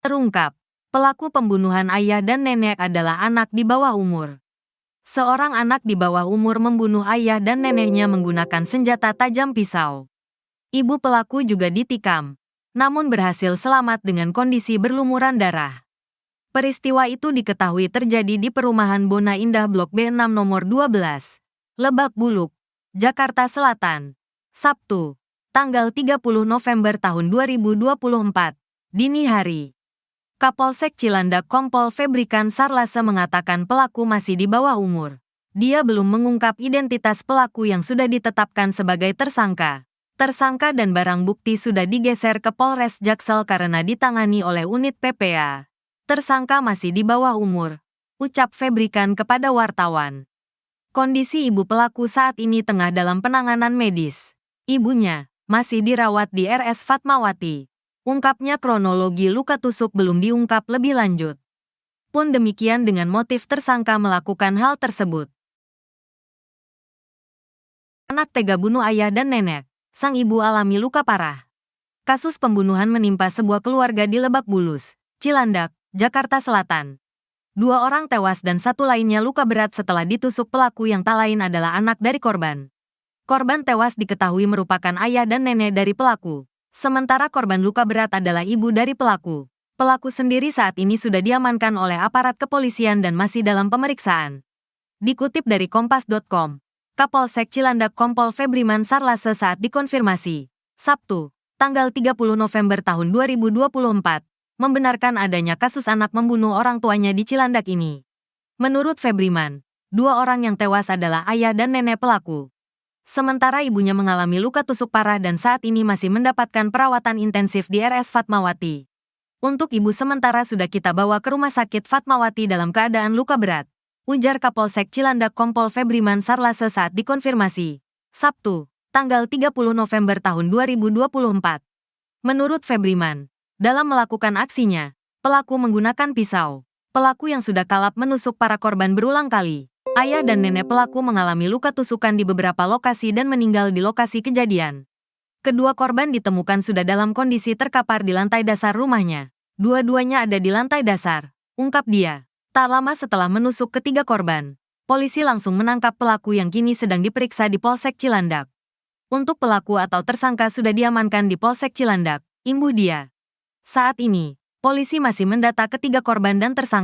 Terungkap, pelaku pembunuhan ayah dan nenek adalah anak di bawah umur. Seorang anak di bawah umur membunuh ayah dan neneknya menggunakan senjata tajam pisau. Ibu pelaku juga ditikam, namun berhasil selamat dengan kondisi berlumuran darah. Peristiwa itu diketahui terjadi di perumahan Bona Indah Blok B6 nomor 12, Lebak Buluk, Jakarta Selatan, Sabtu, tanggal 30 November tahun 2024, dini hari. Kapolsek Cilandak Kompol Febrikan Sarlase mengatakan pelaku masih di bawah umur. Dia belum mengungkap identitas pelaku yang sudah ditetapkan sebagai tersangka. Tersangka dan barang bukti sudah digeser ke Polres Jaksel karena ditangani oleh unit PPA. Tersangka masih di bawah umur, ucap Febrikan kepada wartawan. Kondisi ibu pelaku saat ini tengah dalam penanganan medis. Ibunya masih dirawat di RS Fatmawati. Ungkapnya kronologi luka tusuk belum diungkap lebih lanjut. Pun demikian dengan motif tersangka melakukan hal tersebut. Anak tega bunuh ayah dan nenek, sang ibu alami luka parah. Kasus pembunuhan menimpa sebuah keluarga di Lebak Bulus, Cilandak, Jakarta Selatan. 2 orang tewas dan 1 lainnya luka berat setelah ditusuk pelaku yang tak lain adalah anak dari korban. Korban tewas diketahui merupakan ayah dan nenek dari pelaku. Sementara korban luka berat adalah ibu dari pelaku. Pelaku sendiri saat ini sudah diamankan oleh aparat kepolisian dan masih dalam pemeriksaan. Dikutip dari Kompas.com, Kapolsek Cilandak Kompol Febriman Sarlase saat dikonfirmasi, Sabtu, tanggal 30 November tahun 2024, membenarkan adanya kasus anak membunuh orang tuanya di Cilandak ini. Menurut Febriman, 2 orang yang tewas adalah ayah dan nenek pelaku. Sementara ibunya mengalami luka tusuk parah dan saat ini masih mendapatkan perawatan intensif di RS Fatmawati. Untuk ibu sementara sudah kita bawa ke rumah sakit Fatmawati dalam keadaan luka berat, ujar Kapolsek Cilandak Kompol Febriman Sarlase saat dikonfirmasi, Sabtu, tanggal 30 November tahun 2024. Menurut Febriman, dalam melakukan aksinya, pelaku menggunakan pisau. Pelaku yang sudah kalap menusuk para korban berulang kali. Ayah dan nenek pelaku mengalami luka tusukan di beberapa lokasi dan meninggal di lokasi kejadian. Kedua korban ditemukan sudah dalam kondisi terkapar di lantai dasar rumahnya. Dua-duanya ada di lantai dasar, ungkap dia. Tak lama setelah menusuk ketiga korban, polisi langsung menangkap pelaku yang kini sedang diperiksa di Polsek Cilandak. Untuk pelaku atau tersangka sudah diamankan di Polsek Cilandak, imbuh dia. Saat ini, polisi masih mendata ketiga korban dan tersangka.